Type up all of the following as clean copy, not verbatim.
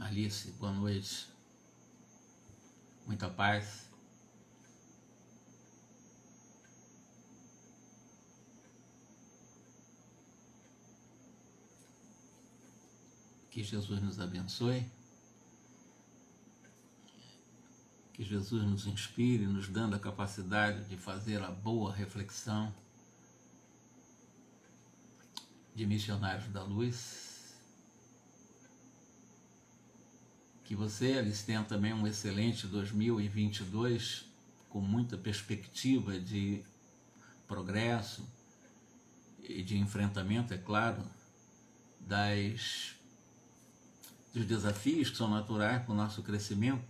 Alice, boa noite. Muita paz. Que Jesus nos abençoe. Que Jesus nos inspire, nos dando a capacidade de fazer a boa reflexão de missionários da luz. Que você, Alice, tenha também um excelente 2022, com muita perspectiva de progresso e de enfrentamento, é claro, dos desafios que são naturais para o nosso crescimento,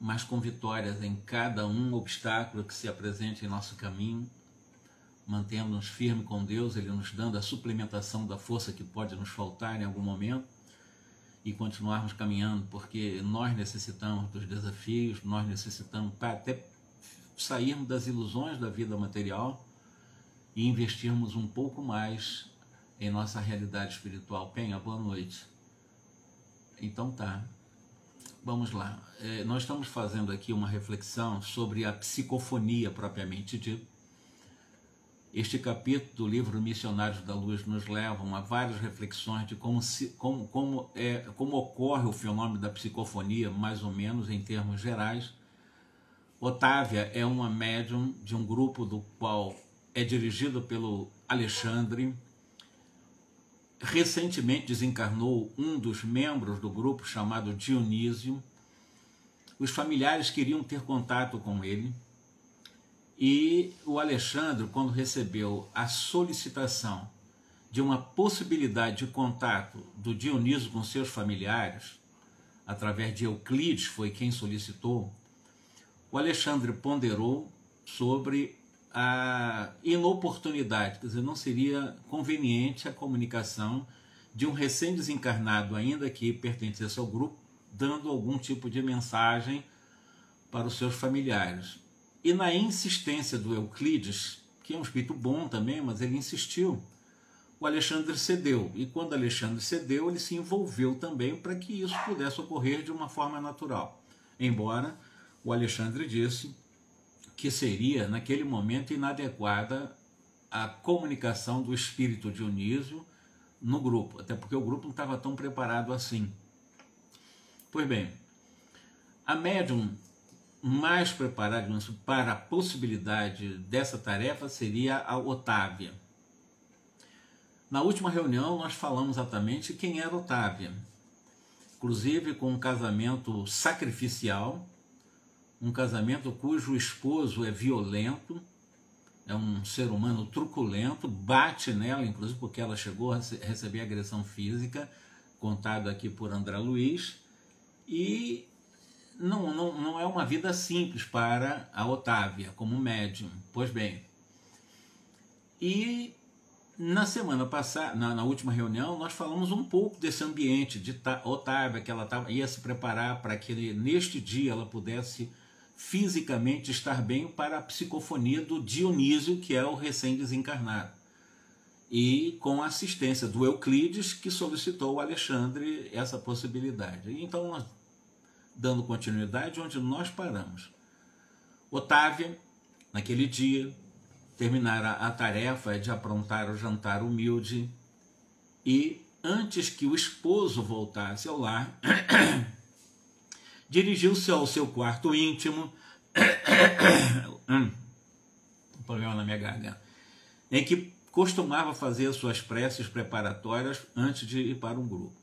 mas com vitórias em cada obstáculo que se apresente em nosso caminho, mantendo-nos firmes com Deus, Ele nos dando a suplementação da força que pode nos faltar em algum momento, e continuarmos caminhando, porque nós necessitamos dos desafios, nós necessitamos para até sairmos das ilusões da vida material e investirmos um pouco mais em nossa realidade espiritual. Penha, boa noite. Então tá, vamos lá. Nós estamos fazendo aqui uma reflexão sobre a psicofonia propriamente dita. Este capítulo do livro Missionários da Luz nos leva a várias reflexões de como ocorre o fenômeno da psicofonia, mais ou menos em termos gerais. Otávia é uma médium de um grupo do qual é dirigido pelo Alexandre. Recentemente desencarnou um dos membros do grupo, chamado Dionísio. Os familiares queriam ter contato com ele. E o Alexandre, quando recebeu a solicitação de uma possibilidade de contato do Dionísio com seus familiares, através de Euclides, foi quem solicitou, o Alexandre ponderou sobre a inoportunidade, quer dizer, não seria conveniente a comunicação de um recém-desencarnado, ainda que pertencesse ao grupo, dando algum tipo de mensagem para os seus familiares. E na insistência do Euclides, que é um espírito bom também, mas ele insistiu, o Alexandre cedeu. E quando Alexandre cedeu, ele se envolveu também para que isso pudesse ocorrer de uma forma natural. Embora o Alexandre disse que seria, naquele momento, inadequada a comunicação do espírito Dionísio no grupo, até porque o grupo não estava tão preparado assim. Pois bem, a médium mais preparada para a possibilidade dessa tarefa seria a Otávia. Na última reunião nós falamos exatamente quem era Otávia, inclusive com um casamento sacrificial, um casamento cujo esposo é violento, é um ser humano truculento, bate nela, inclusive porque ela chegou a receber agressão física, contado aqui por André Luiz, e não é uma vida simples para a Otávia como médium. Pois bem, e na semana passada, na última reunião, nós falamos um pouco desse ambiente de Otávia, que ela ia se preparar para que neste dia ela pudesse fisicamente estar bem para a psicofonia do Dionísio, que é o recém-desencarnado, e com a assistência do Euclides, que solicitou ao Alexandre essa possibilidade. Então, nós, dando continuidade onde nós paramos, Otávia, naquele dia, terminara a tarefa de aprontar o jantar humilde e, antes que o esposo voltasse ao lar, dirigiu-se ao seu quarto íntimo, um problema na minha garganta, em que costumava fazer suas preces preparatórias antes de ir para um grupo.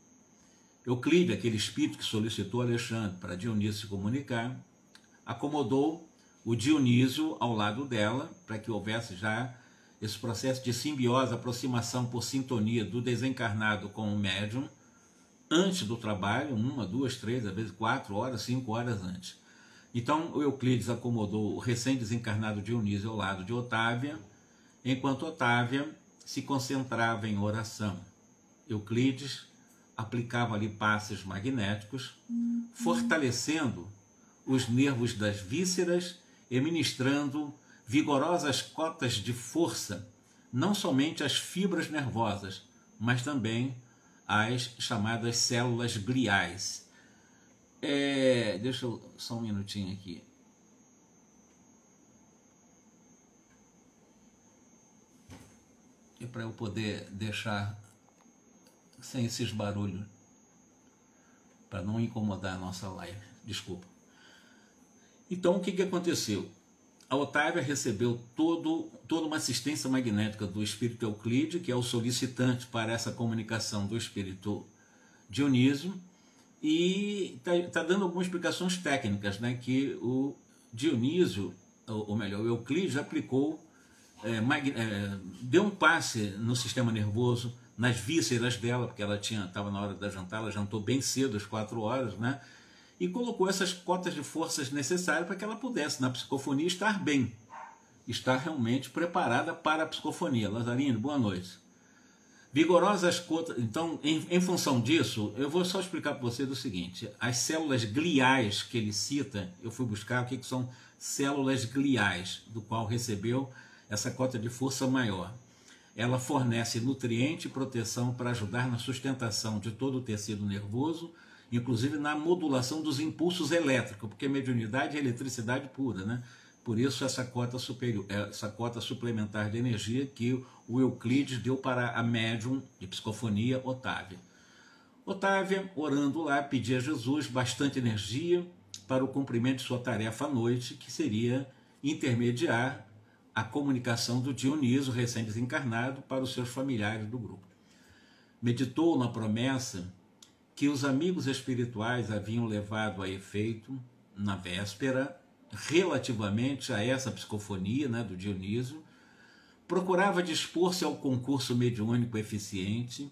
Euclides, aquele espírito que solicitou Alexandre para Dionísio se comunicar, acomodou o Dionísio ao lado dela para que houvesse já esse processo de simbiose, aproximação por sintonia do desencarnado com o médium, antes do trabalho, 1, 2, 3, às vezes 4 horas, 5 horas antes. Então o Euclides acomodou o recém-desencarnado Dionísio ao lado de Otávia, enquanto Otávia se concentrava em oração. Euclides aplicava ali passes magnéticos, fortalecendo os nervos das vísceras e ministrando vigorosas cotas de força, não somente às fibras nervosas, mas também as chamadas células gliais. Deixa eu só um minutinho aqui. E para eu poder deixar sem esses barulhos, para não incomodar a nossa live. Desculpa. Então, o que aconteceu? A Otávia recebeu toda uma assistência magnética do espírito Euclide, que é o solicitante para essa comunicação do espírito Dionísio, e está dando algumas explicações técnicas, né, que o Dionísio, ou melhor, o Euclide aplicou, deu um passe no sistema nervoso, nas vísceras dela, porque ela estava na hora da jantar, ela jantou bem cedo, às 4 horas, né? E colocou essas cotas de forças necessárias para que ela pudesse, na psicofonia, estar bem, estar realmente preparada para a psicofonia. Lazarino, boa noite. Vigorosas cotas. Então, em função disso, eu vou só explicar para você o seguinte: as células gliais que ele cita, eu fui buscar o que são células gliais, do qual recebeu essa cota de força maior. Ela fornece nutriente e proteção para ajudar na sustentação de todo o tecido nervoso, inclusive na modulação dos impulsos elétricos, porque mediunidade é eletricidade pura, né? Por isso essa cota superior, essa cota suplementar de energia que o Euclides deu para a médium de psicofonia Otávia. Otávia, orando lá, pedia a Jesus bastante energia para o cumprimento de sua tarefa à noite, que seria intermediar a comunicação do Dionísio, recém-desencarnado, para os seus familiares do grupo. Meditou na promessa que os amigos espirituais haviam levado a efeito na véspera, relativamente a essa psicofonia, né, do Dionísio, procurava dispor-se ao concurso mediúnico eficiente.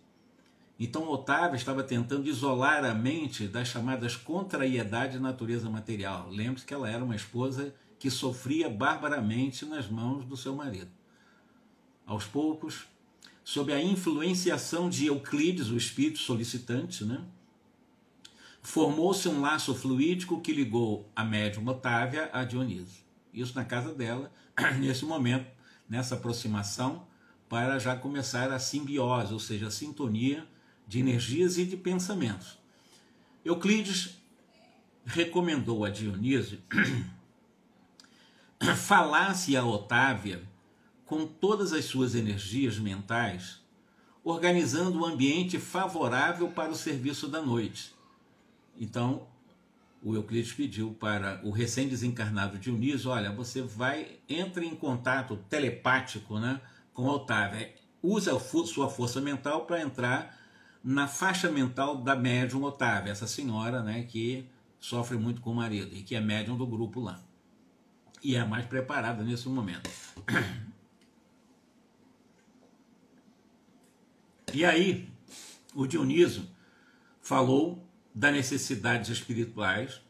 Então Otávia estava tentando isolar a mente das chamadas contrariedades de natureza material. Lembre-se que ela era uma esposa que sofria barbaramente nas mãos do seu marido. Aos poucos, sob a influenciação de Euclides, o espírito solicitante, né, formou-se um laço fluídico que ligou a médium Otávia a Dionísio. Isso na casa dela, nesse momento, nessa aproximação, para já começar a simbiose, ou seja, a sintonia de energias e de pensamentos. Euclides recomendou a Dionísio falasse a Otávia com todas as suas energias mentais, organizando um ambiente favorável para o serviço da noite. Então, o Euclides pediu para o recém-desencarnado Dionísio: olha, você entra em contato telepático, né, com a Otávia, usa a sua força mental para entrar na faixa mental da médium Otávia, essa senhora, né, que sofre muito com o marido e que é médium do grupo lá. E é a mais preparada nesse momento. E aí, o Dionísio falou das necessidades espirituais,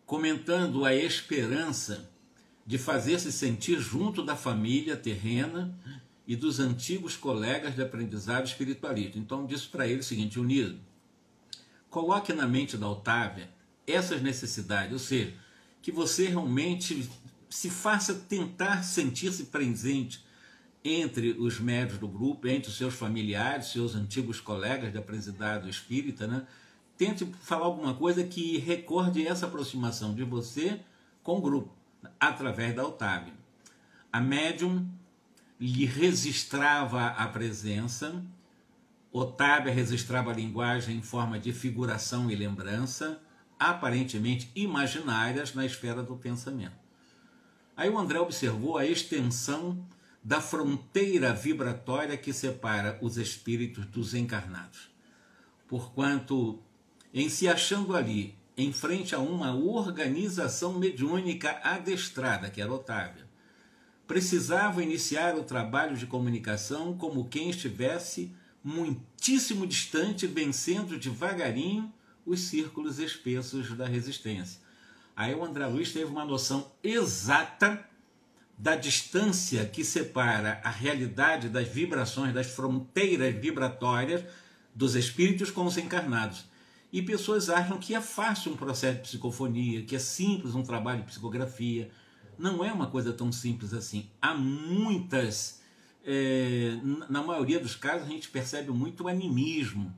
comentando a esperança de fazer-se sentir junto da família terrena e dos antigos colegas de aprendizado espiritualista. Então, disse para ele o seguinte: Dionísio, coloque na mente da Otávia essas necessidades, ou seja, que você realmente se faça tentar sentir-se presente entre os médios do grupo, entre os seus familiares, seus antigos colegas de aprendizado espírita, né? Tente falar alguma coisa que recorde essa aproximação de você com o grupo, através da Otávia. A médium lhe registrava a presença, Otávia registrava a linguagem em forma de figuração e lembrança, aparentemente imaginárias na esfera do pensamento. Aí o André observou a extensão da fronteira vibratória que separa os espíritos dos encarnados, porquanto, em se achando ali, em frente a uma organização mediúnica adestrada, que era Otávia, precisava iniciar o trabalho de comunicação como quem estivesse muitíssimo distante, vencendo devagarinho os círculos espessos da resistência. Aí o André Luiz teve uma noção exata da distância que separa a realidade das vibrações, das fronteiras vibratórias dos espíritos com os encarnados. E pessoas acham que é fácil um processo de psicofonia, que é simples um trabalho de psicografia. Não é uma coisa tão simples assim. Há muitas, na maioria dos casos, a gente percebe muito animismo,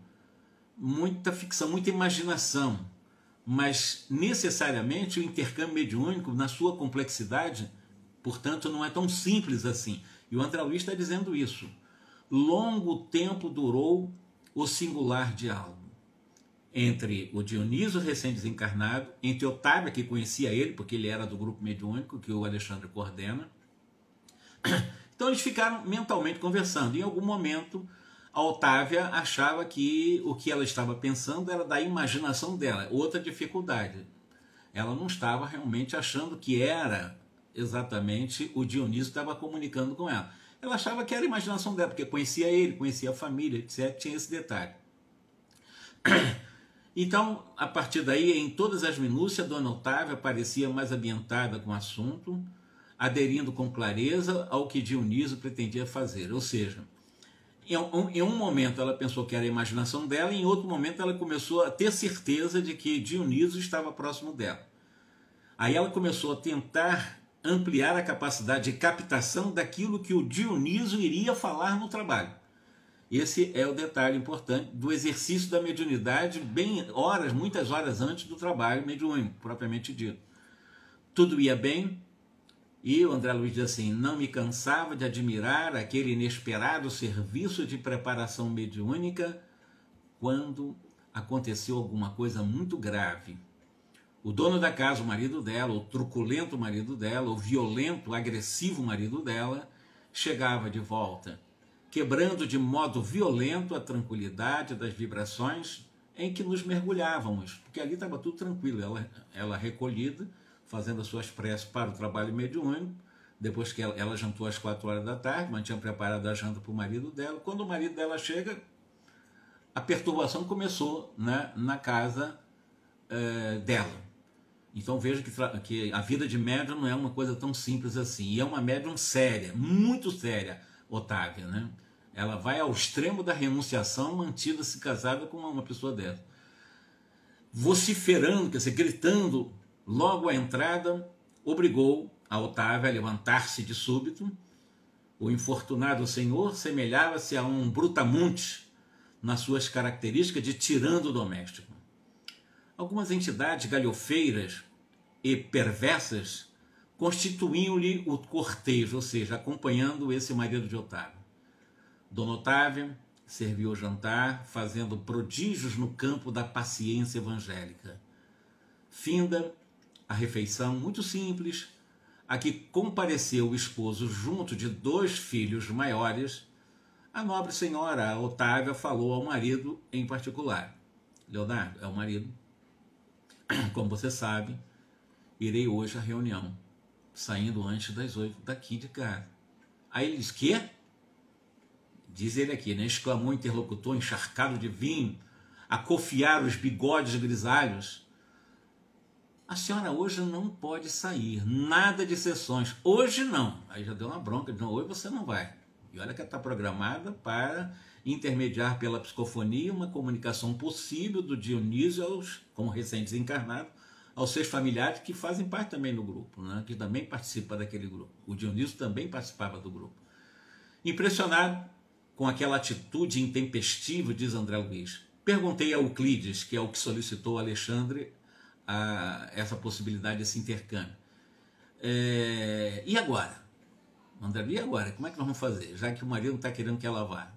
muita ficção, muita imaginação, mas necessariamente o intercâmbio mediúnico, na sua complexidade, portanto, não é tão simples assim. E o André Luiz está dizendo isso. Longo tempo durou o singular diálogo entre o Dionísio recém-desencarnado, entre Otávia, que conhecia ele, porque ele era do grupo mediúnico que o Alexandre coordena. Então eles ficaram mentalmente conversando. Em algum momento, a Otávia achava que o que ela estava pensando era da imaginação dela. Outra dificuldade. Ela não estava realmente achando que era exatamente o Dionísio que estava comunicando com ela. Ela achava que era a imaginação dela, porque conhecia ele, conhecia a família, etc. Tinha esse detalhe. Então, a partir daí, em todas as minúcias, Dona Otávia parecia mais ambientada com o assunto, aderindo com clareza ao que Dionísio pretendia fazer. Ou seja, em um momento ela pensou que era a imaginação dela, e em outro momento ela começou a ter certeza de que Dionísio estava próximo dela. Aí ela começou a tentar ampliar a capacidade de captação daquilo que o Dionísio iria falar no trabalho. Esse é o detalhe importante do exercício da mediunidade, muitas horas antes do trabalho mediúnico, propriamente dito. Tudo ia bem, e o André Luiz diz assim: não me cansava de admirar aquele inesperado serviço de preparação mediúnica quando aconteceu alguma coisa muito grave. O dono da casa, o marido dela, o truculento marido dela, o violento, agressivo marido dela, chegava de volta, quebrando de modo violento a tranquilidade das vibrações em que nos mergulhávamos, porque ali estava tudo tranquilo, ela recolhida, fazendo as suas preces para o trabalho mediúnico, depois que ela jantou às 4 horas da tarde, mas tinha preparado a janta para o marido dela. Quando o marido dela chega, a perturbação começou, né, na casa dela. Então veja que a vida de médium não é uma coisa tão simples assim, e é uma médium séria, muito séria, Otávia, né? Ela vai ao extremo da renunciação, mantida-se casada com uma pessoa dessa. Vociferando, quer dizer, gritando, logo à entrada, obrigou a Otávia a levantar-se de súbito. O infortunado senhor semelhava-se a um brutamonte nas suas características de tirano doméstico. Algumas entidades galhofeiras e perversas constituíam-lhe o cortejo, ou seja, acompanhando esse marido de Otávia. Dona Otávia serviu o jantar, fazendo prodígios no campo da paciência evangélica. Finda a refeição muito simples, a que compareceu o esposo junto de 2 filhos maiores, a nobre senhora Otávia falou ao marido em particular: Leonardo, é o marido, como você sabe, irei hoje à reunião, saindo antes das 8 daqui de casa. Aí ele diz: quê? Diz ele aqui, né? Exclamou o interlocutor encharcado de vinho, a cofiar os bigodes grisalhos. A senhora hoje não pode sair, nada de sessões, hoje não. Aí já deu uma bronca, não, hoje você não vai. E olha que ela está programada para intermediar pela psicofonia uma comunicação possível do Dionísio, como recém-desencarnado, aos seus familiares que fazem parte também do grupo, né? Que também participa daquele grupo. O Dionísio também participava do grupo. Impressionado com aquela atitude intempestiva, diz André Luiz, perguntei a Euclides, que é o que solicitou a Alexandre essa possibilidade desse intercâmbio. E agora? André, e agora? Como é que nós vamos fazer? Já que o marido não está querendo que ela vá.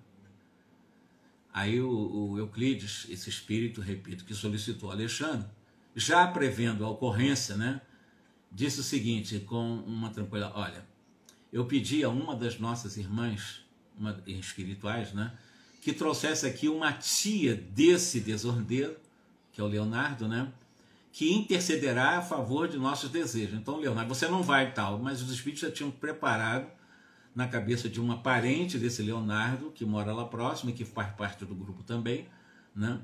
Aí o Euclides, esse espírito, repito, que solicitou a Alexandre, já prevendo a ocorrência, né, disse o seguinte, com uma tranquilidade: olha, eu pedi a uma das nossas irmãs espirituais, né, que trouxesse aqui uma tia desse desordeiro, que é o Leonardo, né, que intercederá a favor de nossos desejos. Então, Leonardo, você não vai tal, mas os espíritos já tinham preparado na cabeça de uma parente desse Leonardo, que mora lá próximo e que faz parte do grupo também, né,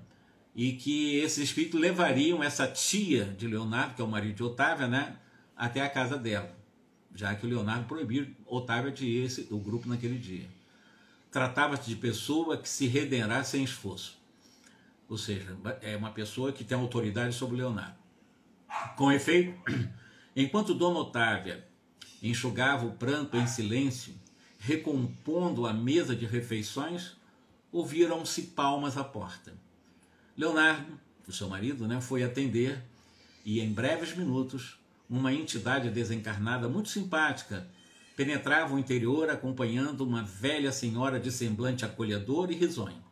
e que esses espíritos levariam essa tia de Leonardo, que é o marido de Otávia, né, até a casa dela, já que o Leonardo proibiu Otávia de ir o grupo naquele dia. Tratava-se de pessoa que se redenará sem esforço. Ou seja, é uma pessoa que tem autoridade sobre o Leonardo. Com efeito, enquanto Dona Otávia enxugava o pranto em silêncio, recompondo a mesa de refeições, ouviram-se palmas à porta. Leonardo, o seu marido, né, foi atender e em breves minutos uma entidade desencarnada muito simpática penetrava o interior acompanhando uma velha senhora de semblante acolhedor e risonho.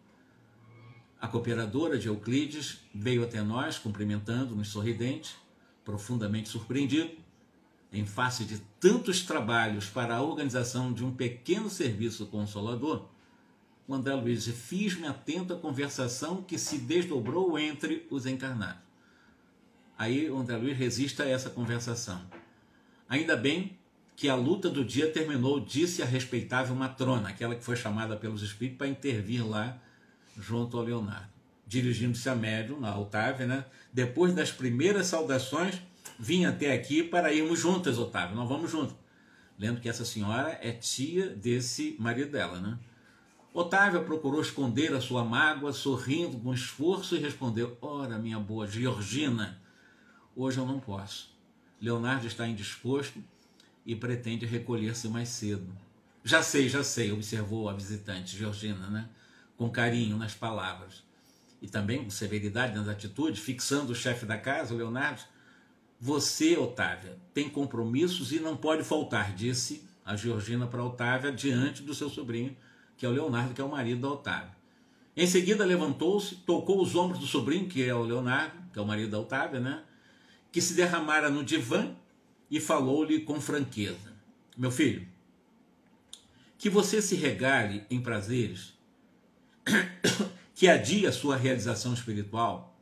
A cooperadora de Euclides veio até nós, cumprimentando-nos sorridente, profundamente surpreendido, em face de tantos trabalhos para a organização de um pequeno serviço consolador. O André Luiz, fiz-me atento à conversação que se desdobrou entre os encarnados. Aí o André Luiz resiste a essa conversação. Ainda bem que a luta do dia terminou, disse a respeitável matrona, aquela que foi chamada pelos espíritos para intervir lá junto ao Leonardo. Dirigindo-se a médium, a Otávia, né? Depois das primeiras saudações, vim até aqui para irmos juntas, Otávia, nós vamos juntos. Lembro que essa senhora é tia desse marido dela, né? Otávia procurou esconder a sua mágoa, sorrindo com esforço e respondeu: ora, minha boa Georgina, hoje eu não posso. Leonardo está indisposto e pretende recolher-se mais cedo. Já sei, observou a visitante Georgina, né? Com carinho nas palavras e também com severidade nas atitudes, fixando o chefe da casa, o Leonardo. Você, Otávia, tem compromissos e não pode faltar, disse a Georgina para Otávia diante do seu sobrinho, que é o Leonardo, que é o marido da Otávia. Em seguida levantou-se, tocou os ombros do sobrinho, que é o Leonardo, que é o marido da Otávia, né? Que se derramara no divã e falou-lhe com franqueza: meu filho, que você se regale em prazeres, que adie a sua realização espiritual,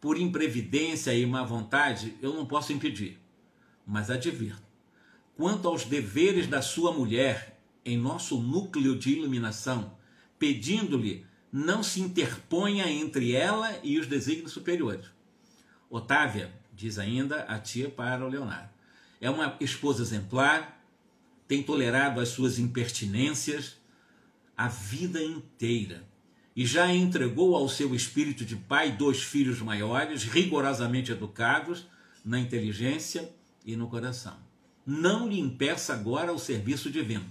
por imprevidência e má vontade, eu não posso impedir. Mas advirto, quanto aos deveres da sua mulher em nosso núcleo de iluminação, pedindo-lhe não se interponha entre ela e os desígnios superiores. Otávia, diz ainda a tia para o Leonardo, é uma esposa exemplar, tem tolerado as suas impertinências a vida inteira e já entregou ao seu espírito de pai 2 filhos maiores, rigorosamente educados na inteligência e no coração. Não lhe impeça agora o serviço divino.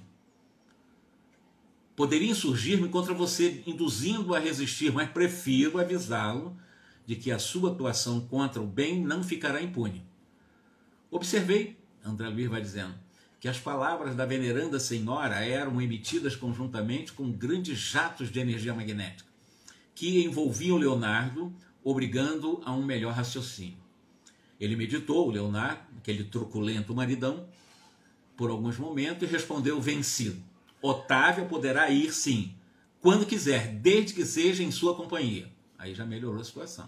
Poderia insurgir-me contra você, induzindo-o a resistir, mas prefiro avisá-lo de que a sua atuação contra o bem não ficará impune. Observei, André Luiz vai dizendo, que as palavras da veneranda senhora eram emitidas conjuntamente com grandes jatos de energia magnética, que envolviam Leonardo, obrigando a um melhor raciocínio. Ele meditou, o Leonardo, aquele truculento maridão, por alguns momentos e respondeu vencido: Otávia poderá ir sim, quando quiser, desde que seja em sua companhia. Aí já melhorou a situação.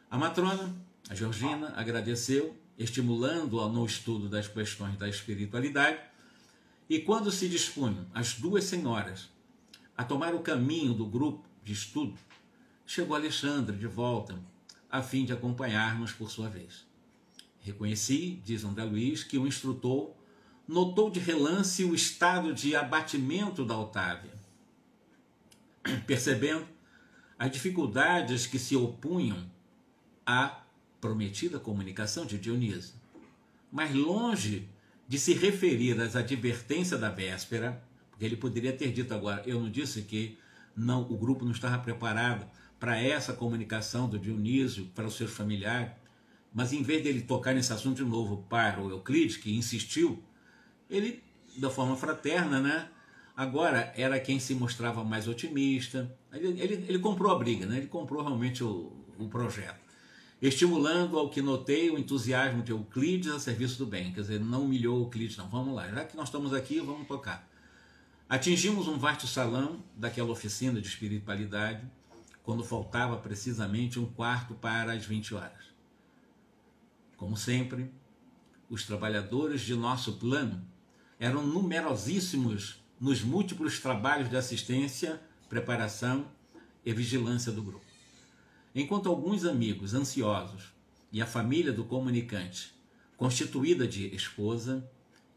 A matrona, a Georgina, agradeceu, estimulando-a no estudo das questões da espiritualidade, e quando se dispunham as 2 senhoras a tomar o caminho do grupo de estudo, chegou Alexandre de volta, a fim de acompanhar-nos por sua vez. Reconheci, diz André Luiz, que o instrutor notou de relance o estado de abatimento da Otávia, percebendo as dificuldades que se opunham à prometida comunicação de Dionísio. Mas longe de se referir às advertências da véspera, porque ele poderia ter dito agora, eu não disse que não, o grupo não estava preparado para essa comunicação do Dionísio para os seus familiares, mas em vez dele tocar nesse assunto de novo para o Euclides, que insistiu, ele, da forma fraterna, né, agora era quem se mostrava mais otimista. Ele comprou a briga, né, ele comprou realmente o projeto, estimulando ao que notei o entusiasmo de Euclides a serviço do bem. Quer dizer, não humilhou Euclides, não. Vamos lá, já que nós estamos aqui, vamos tocar. Atingimos um vasto salão daquela oficina de espiritualidade, quando faltava precisamente 1/4 para as 20 horas. Como sempre, os trabalhadores de nosso plano eram numerosíssimos nos múltiplos trabalhos de assistência, preparação e vigilância do grupo. Enquanto alguns amigos ansiosos e a família do comunicante, constituída de esposa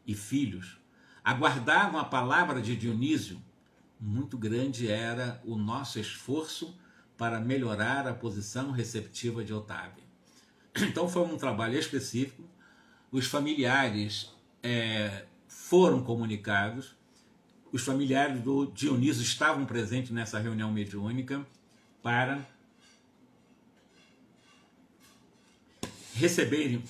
e filhos, aguardavam a palavra de Dionísio, muito grande era o nosso esforço para melhorar a posição receptiva de Otávia. Então foi um trabalho específico, os familiares foram comunicados, os familiares do Dionísio estavam presentes nessa reunião mediúnica para receberem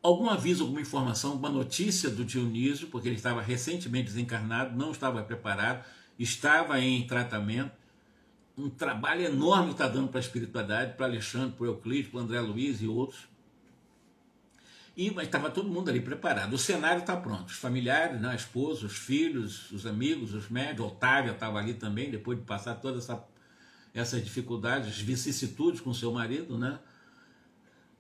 algum aviso, alguma informação, alguma notícia do Dionísio, porque ele estava recentemente desencarnado, não estava preparado, estava em tratamento. Um trabalho enorme que está dando para a espiritualidade, para Alexandre, para Euclides, para André Luiz e outros. Mas estava todo mundo ali preparado. O cenário está pronto. Os familiares, né, a esposa, os filhos, os amigos, os médicos. Otávia estava ali também, depois de passar todas essas dificuldades, vicissitudes com seu marido, né?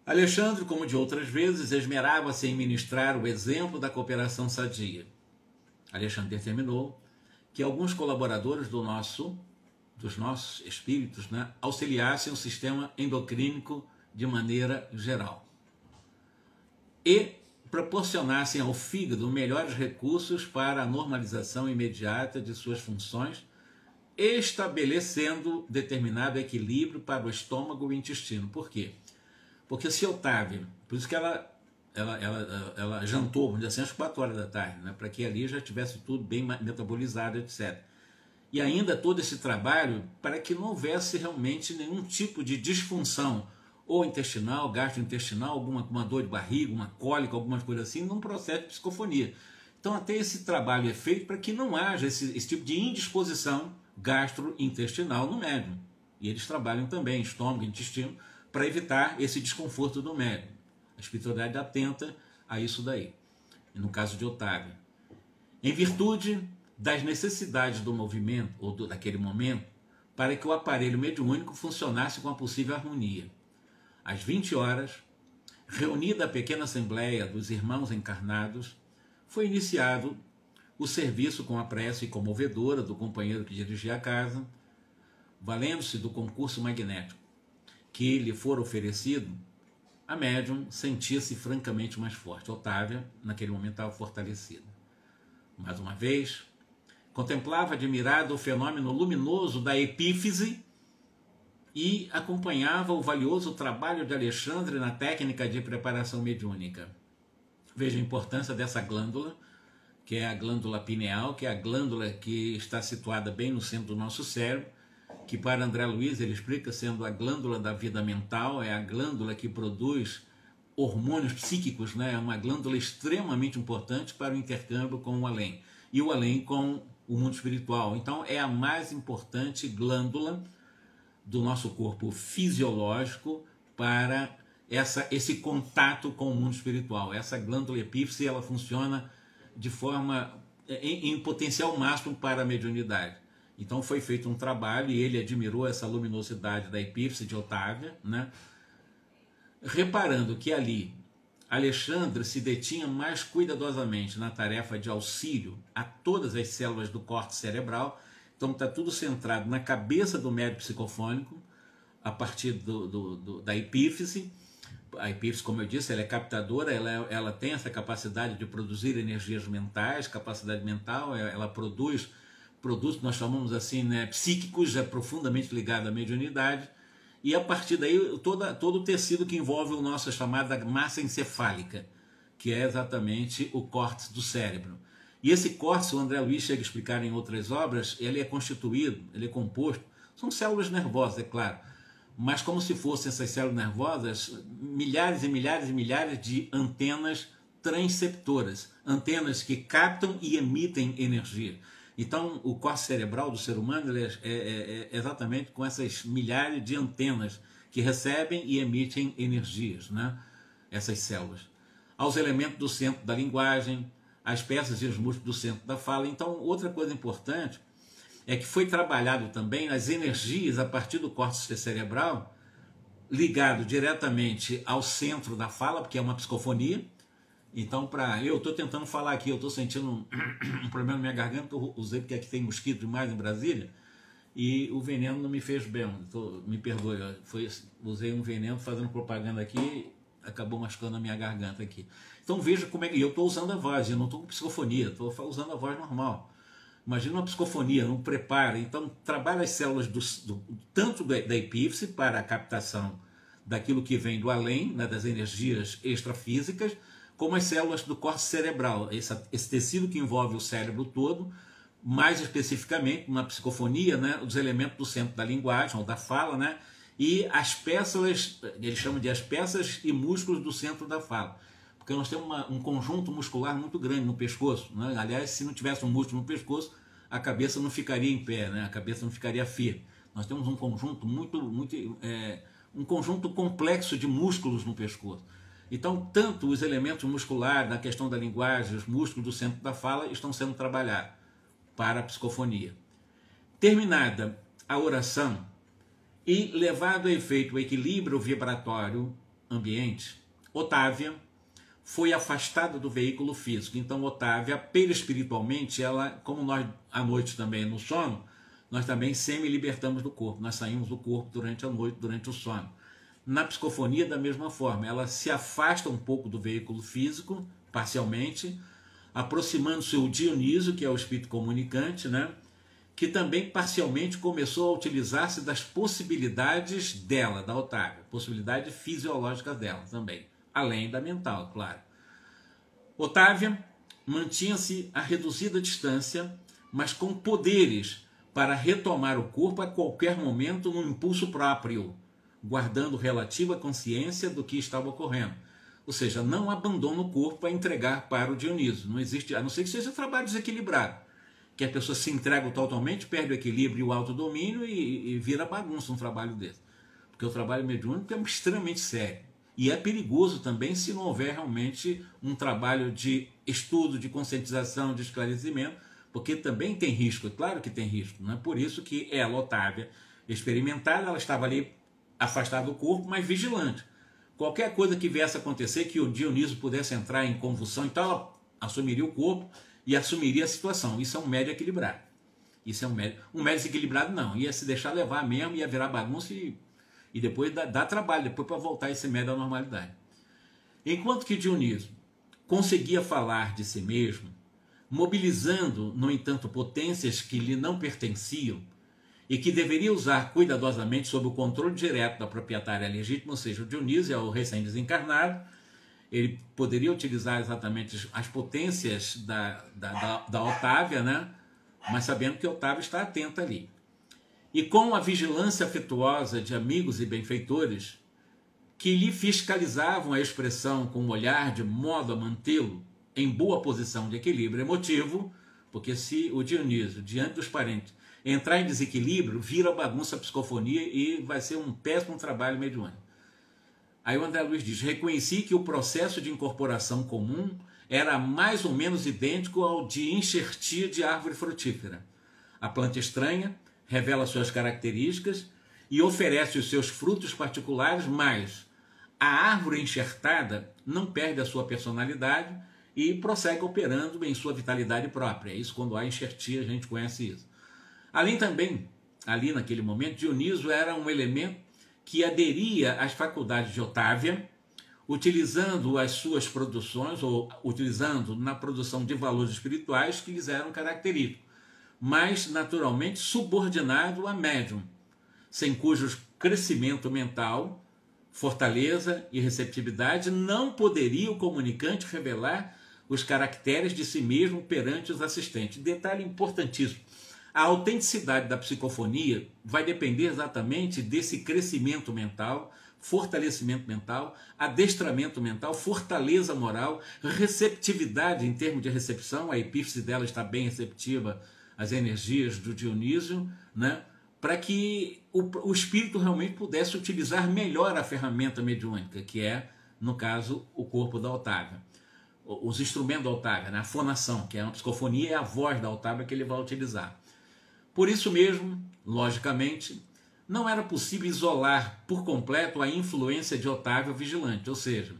Alexandre, como de outras vezes, esmerava-se em ministrar o exemplo da cooperação sadia. Alexandre determinou que alguns colaboradores dos nossos espíritos, né, auxiliassem o sistema endocrínico de maneira geral e proporcionassem ao fígado melhores recursos para a normalização imediata de suas funções, estabelecendo determinado equilíbrio para o estômago e o intestino. Por quê? Porque se Otávia, por isso que ela jantou, vamos dizer assim, às 4 horas da tarde, né, para que ali já tivesse tudo bem metabolizado, etc. E ainda todo esse trabalho para que não houvesse realmente nenhum tipo de disfunção, ou intestinal, gastrointestinal, alguma dor de barriga, uma cólica, alguma coisa assim, num processo de psicofonia. Então até esse trabalho é feito para que não haja esse tipo de indisposição gastrointestinal no médium. E eles trabalham também, estômago, intestino, para evitar esse desconforto do médium. A espiritualidade atenta a isso daí. E no caso de Otávio, em virtude das necessidades do movimento, ou daquele momento, para que o aparelho mediúnico funcionasse com a possível harmonia. Às 20 horas, reunida a pequena assembleia dos irmãos encarnados, foi iniciado o serviço com a prece comovedora do companheiro que dirigia a casa, valendo-se do concurso magnético que lhe fora oferecido. A médium sentia-se francamente mais forte. Otávia, naquele momento, estava fortalecida. Mais uma vez, contemplava admirado o fenômeno luminoso da epífise e acompanhava o valioso trabalho de Alexandre na técnica de preparação mediúnica. Veja a importância dessa glândula, que é a glândula pineal, que é a glândula que está situada bem no centro do nosso cérebro, que para André Luiz ele explica sendo a glândula da vida mental, é a glândula que produz hormônios psíquicos, né? É uma glândula extremamente importante para o intercâmbio com o além, e o além com o mundo espiritual. Então é a mais importante glândula do nosso corpo fisiológico para esse contato com o mundo espiritual. Essa glândula epífise, ela funciona de forma em potencial máximo para a mediunidade. Então foi feito um trabalho e ele admirou essa luminosidade da epífise de Otávia, né? Reparando que ali Alexandre se detinha mais cuidadosamente na tarefa de auxílio a todas as células do córtex cerebral. Então está tudo centrado na cabeça do médium psicofônico, a partir da epífise. A epífise, como eu disse, ela é captadora, ela tem essa capacidade de produzir energias mentais, capacidade mental, ela produz produtos que nós chamamos assim, né, psíquicos, é profundamente ligado à mediunidade, e a partir daí todo o tecido que envolve o nosso chamada massa encefálica, que é exatamente o córtex do cérebro. E esse córtex, o André Luiz chega a explicar em outras obras, ele é constituído, ele é composto, são células nervosas, é claro, mas como se fossem essas células nervosas, milhares e milhares e milhares de antenas transceptoras, antenas que captam e emitem energia. Então, o córtex cerebral do ser humano é exatamente com essas milhares de antenas que recebem e emitem energias, né? Essas células. Aos elementos do centro da linguagem, as peças e os músculos do centro da fala. Então, outra coisa importante é que foi trabalhado também as energias a partir do córtex cerebral, ligado diretamente ao centro da fala, porque é uma psicofonia. Então, eu estou tentando falar aqui, eu estou sentindo um problema na minha garganta, que eu usei porque aqui tem mosquito demais em Brasília, e o veneno não me fez bem, me perdoe, usei um veneno fazendo propaganda aqui, acabou machucando a minha garganta aqui. Então veja como é que eu estou usando a voz, eu não estou com psicofonia, estou usando a voz normal. Imagina uma psicofonia, um preparo. Então trabalha as células tanto da epífise para a captação daquilo que vem do além, né, das energias extrafísicas, como as células do córtex cerebral, esse tecido que envolve o cérebro todo, mais especificamente uma psicofonia, né, os elementos do centro da linguagem ou da fala, né, e as peças, eles chamam de as peças e músculos do centro da fala. Porque nós temos um conjunto muscular muito grande no pescoço, né? Aliás, se não tivesse um músculo no pescoço, a cabeça não ficaria em pé, né? A cabeça não ficaria firme. Nós temos um conjunto um conjunto complexo de músculos no pescoço. Então, tanto os elementos musculares, na questão da linguagem, os músculos do centro da fala, estão sendo trabalhados para a psicofonia. Terminada a oração e levado a efeito o equilíbrio vibratório ambiente, Otávia foi afastada do veículo físico. Então, Otávia, perispiritualmente, ela, como nós à noite também no sono, nós também semi-libertamos do corpo, nós saímos do corpo durante a noite, durante o sono. Na psicofonia, da mesma forma, ela se afasta um pouco do veículo físico, parcialmente, aproximando-se o Dionísio, que é o espírito comunicante, né? Que também parcialmente começou a utilizar-se das possibilidades dela, da Otávia, possibilidades fisiológicas dela também, além da mental, claro. Otávia mantinha-se a reduzida distância, mas com poderes para retomar o corpo a qualquer momento num impulso próprio, guardando relativa consciência do que estava ocorrendo. Ou seja, não abandona o corpo para entregar para o Dionísio. Não existe, a não ser que seja trabalho desequilibrado, que a pessoa se entrega totalmente, perde o equilíbrio e o autodomínio e vira bagunça um trabalho desse. Porque o trabalho mediúnico é extremamente sério. E é perigoso também se não houver realmente um trabalho de estudo, de conscientização, de esclarecimento, porque também tem risco, é claro que tem risco. Não é por isso que ela, Otávia, experimentada, ela estava ali afastada do corpo, mas vigilante. Qualquer coisa que viesse a acontecer, que o Dionísio pudesse entrar em convulsão, então ela assumiria o corpo e assumiria a situação. Isso é um médio equilibrado. Isso é um médio desequilibrado não, ia se deixar levar mesmo, ia virar bagunça e depois dá trabalho, depois para voltar esse médio à normalidade. Enquanto que Dionísio conseguia falar de si mesmo, mobilizando, no entanto, potências que lhe não pertenciam e que deveria usar cuidadosamente sob o controle direto da proprietária legítima, ou seja, o Dionísio é o recém-desencarnado, ele poderia utilizar exatamente as potências da Otávia, né? Mas sabendo que Otávia está atenta ali. E com a vigilância afetuosa de amigos e benfeitores, que lhe fiscalizavam a expressão com um olhar de modo a mantê-lo em boa posição de equilíbrio emotivo, porque se o Dionísio, diante dos parentes, entrar em desequilíbrio, vira bagunça a psicofonia e vai ser um péssimo trabalho mediúnico. Aí o André Luiz diz, reconheci que o processo de incorporação comum era mais ou menos idêntico ao de enxertia de árvore frutífera. A planta estranha revela suas características e oferece os seus frutos particulares, mas a árvore enxertada não perde a sua personalidade e prossegue operando em sua vitalidade própria. Isso quando há enxertia, a gente conhece isso. Além também, ali naquele momento, Dionísio era um elemento que aderia às faculdades de Otávia, utilizando as suas produções, ou utilizando na produção de valores espirituais que lhes eram característicos, mas naturalmente subordinado a médium, sem cujo crescimento mental, fortaleza e receptividade não poderia o comunicante revelar os caracteres de si mesmo perante os assistentes. Detalhe importantíssimo. A autenticidade da psicofonia vai depender exatamente desse crescimento mental, fortalecimento mental, adestramento mental, fortaleza moral, receptividade em termos de recepção, a epífise dela está bem receptiva às energias do Dionísio, né? Para que o espírito realmente pudesse utilizar melhor a ferramenta mediúnica, que é, no caso, o corpo da Otávia. Os instrumentos da Otávia, né? A fonação, que é uma psicofonia, é a voz da Otávia que ele vai utilizar. Por isso mesmo, logicamente, não era possível isolar por completo a influência de Otávio vigilante, ou seja,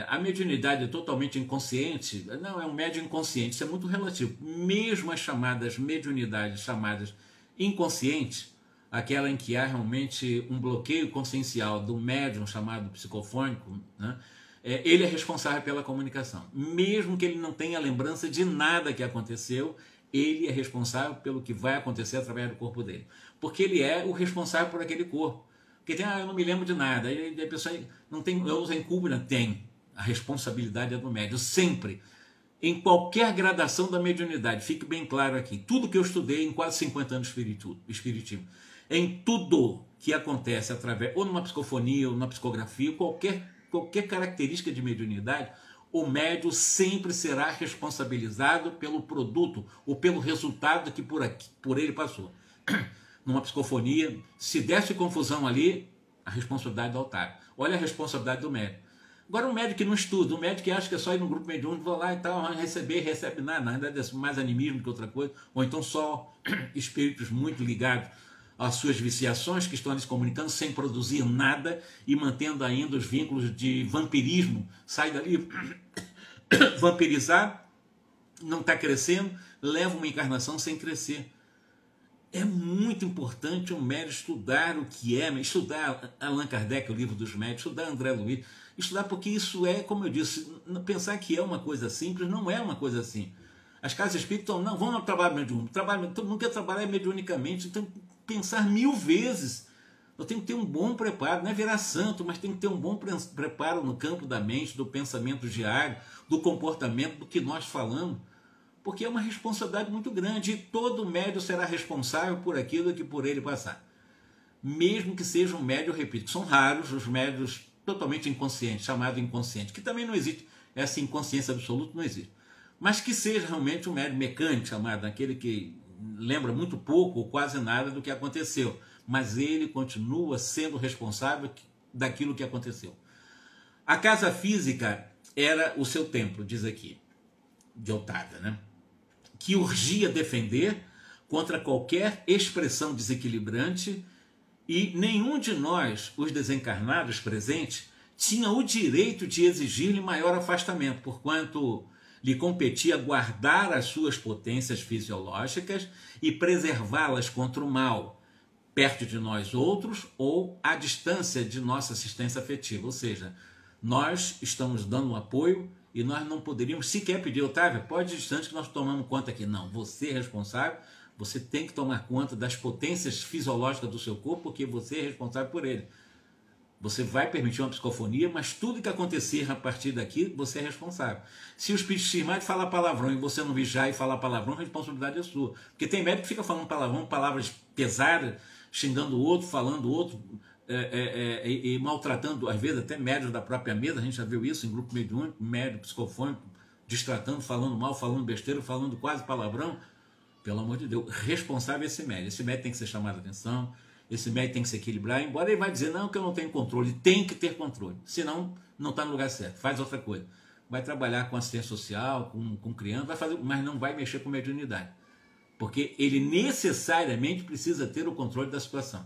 a mediunidade é totalmente inconsciente, não, é um médium inconsciente, isso é muito relativo. Mesmo as chamadas mediunidades chamadas inconscientes, aquela em que há realmente um bloqueio consciencial do médium chamado psicofônico, né? Ele é responsável pela comunicação. Mesmo que ele não tenha lembrança de nada que aconteceu, ele é responsável pelo que vai acontecer através do corpo dele. Porque ele é o responsável por aquele corpo. Porque tem, eu não me lembro de nada. Aí a pessoa não tem, eu uso incúbita, tem. A responsabilidade é do médium. Sempre. Em qualquer gradação da mediunidade, fique bem claro aqui. Tudo que eu estudei em quase 50 anos de espiritismo. Em tudo que acontece através, ou numa psicofonia, ou numa psicografia, qualquer característica de mediunidade, o médium sempre será responsabilizado pelo produto ou pelo resultado que por ele passou. Numa psicofonia, se desse confusão ali, a responsabilidade do altar. Olha a responsabilidade do médium. Agora, um médium que não estuda, um médium que acha que é só ir no grupo mediúnico, vou lá e tal, recebe nada, na verdade é mais animismo que outra coisa, ou então só espíritos muito ligados às suas viciações, que estão ali se comunicando sem produzir nada e mantendo ainda os vínculos de vampirismo. Sai dali, vampirizar, não está crescendo, leva uma encarnação sem crescer. É muito importante o médium estudar o que é, estudar Allan Kardec, o livro dos médios, estudar André Luiz, estudar porque isso é, como eu disse, pensar que é uma coisa simples, não é uma coisa assim. As casas espíritas não vão trabalhar mediúnico, todo mundo quer trabalhar mediunicamente, então pensar 1000 vezes. Eu tenho que ter um bom preparo, não é virar santo, mas tem que ter um bom preparo no campo da mente, do pensamento diário, do comportamento, do que nós falamos, porque é uma responsabilidade muito grande e todo médium será responsável por aquilo que por ele passar. Mesmo que seja um médium, repito, são raros os médios totalmente inconscientes, chamado inconsciente, que também não existe, essa inconsciência absoluta não existe. Mas que seja realmente um médium mecânico, chamado aquele que lembra muito pouco ou quase nada do que aconteceu, mas ele continua sendo responsável daquilo que aconteceu. A casa física era o seu templo, diz aqui, de Otávio, né? Que urgia defender contra qualquer expressão desequilibrante e nenhum de nós, os desencarnados presentes, tinha o direito de exigir-lhe maior afastamento, porquanto lhe competia guardar as suas potências fisiológicas e preservá-las contra o mal, perto de nós outros ou à distância de nossa assistência afetiva. Ou seja, nós estamos dando um apoio e nós não poderíamos sequer pedir, Otávio, pode distante que nós tomamos conta aqui. Não, você é responsável, você tem que tomar conta das potências fisiológicas do seu corpo, porque você é responsável por ele. Você vai permitir uma psicofonia, mas tudo que acontecer a partir daqui, você é responsável. Se o espírito cismar de falar palavrão e você não vigiar e falar palavrão, a responsabilidade é sua. Porque tem médico que fica falando palavrão, palavras pesadas, xingando o outro, falando o outro, e maltratando, às vezes, até médios da própria mesa. A gente já viu isso em grupo mediúnico, médio psicofônico, distratando, falando mal, falando besteira, falando quase palavrão. Pelo amor de Deus, responsável é esse médium. Esse médium tem que ser chamado a atenção, esse médium tem que se equilibrar, embora ele vai dizer, não, que eu não tenho controle. Tem que ter controle, senão não está no lugar certo, faz outra coisa. Vai trabalhar com assistência social, com criança, vai fazer, mas não vai mexer com mediunidade. Porque ele necessariamente precisa ter o controle da situação.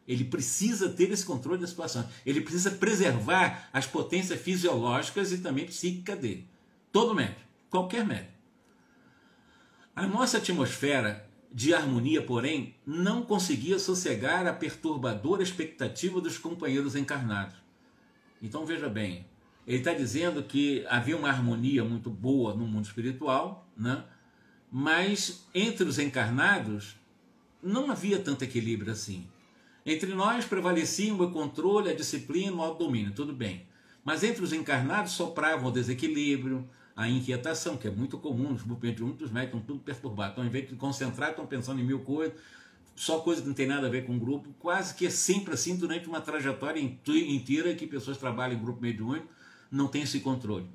Ele precisa ter esse controle da situação. Ele precisa preservar as potências fisiológicas e também psíquicas dele. Todo médium, qualquer médium. A nossa atmosfera de harmonia, porém, não conseguia sossegar a perturbadora expectativa dos companheiros encarnados. Então veja bem, ele está dizendo que havia uma harmonia muito boa no mundo espiritual, né? Mas entre os encarnados não havia tanto equilíbrio assim. Entre nós prevaleciam o controle, a disciplina, o autodomínio, tudo bem. Mas entre os encarnados sopravam o desequilíbrio, a inquietação, que é muito comum nos grupos mediúnicos, os médicos estão tudo perturbados. Então, em vez de concentrar, estão pensando em 1000 coisas, só coisa que não tem nada a ver com o grupo, quase que é sempre assim durante uma trajetória inteira que pessoas trabalham em grupo mediúnico, não tem esse controle.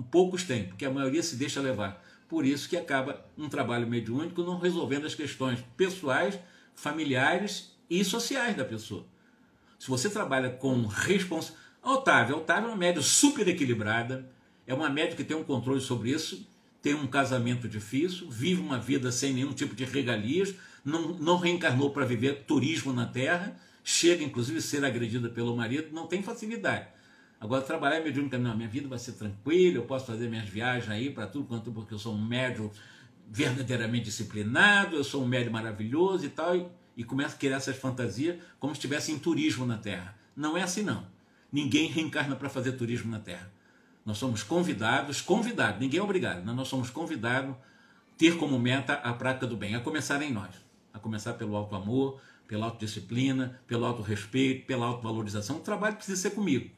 Poucos têm, porque a maioria se deixa levar. Por isso que acaba um trabalho mediúnico não resolvendo as questões pessoais, familiares e sociais da pessoa. Se você trabalha com responsabilidade... Otávio é uma médium super equilibrada, é uma médium que tem um controle sobre isso, tem um casamento difícil, vive uma vida sem nenhum tipo de regalias, não reencarnou para viver turismo na Terra, chega inclusive a ser agredida pelo marido, não tem facilidade. Agora, trabalhar mediúnicamente, não, minha vida vai ser tranquila, eu posso fazer minhas viagens aí para tudo quanto, porque eu sou um médium verdadeiramente disciplinado, eu sou um médium maravilhoso e tal, e começa a criar essas fantasias como se estivesse em turismo na Terra. Não é assim, não. Ninguém reencarna para fazer turismo na Terra. Nós somos convidados, ninguém é obrigado, nós somos convidados a ter como meta a prática do bem, a começar em nós, a começar pelo alto amor, pela autodisciplina, pelo auto respeito, pela autovalorização. O trabalho precisa ser comigo.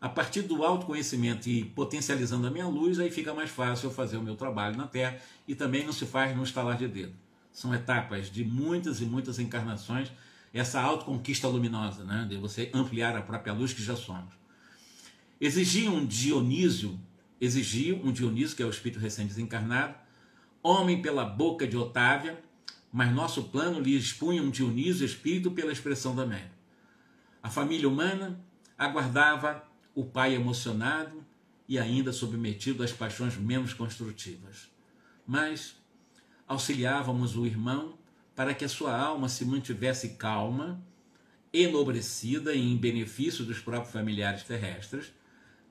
A partir do autoconhecimento e potencializando a minha luz, aí fica mais fácil eu fazer o meu trabalho na Terra e também não se faz no estalar de dedo. São etapas de muitas e muitas encarnações, essa autoconquista luminosa, né? De você ampliar a própria luz que já somos. Exigia um Dionísio, que é o espírito recém-desencarnado, homem pela boca de Otávia, mas nosso plano lhe expunha um Dionísio espírito pela expressão da médium. A família humana aguardava o pai emocionado e ainda submetido às paixões menos construtivas. Mas auxiliávamos o irmão para que a sua alma se mantivesse calma, enobrecida e em benefício dos próprios familiares terrestres,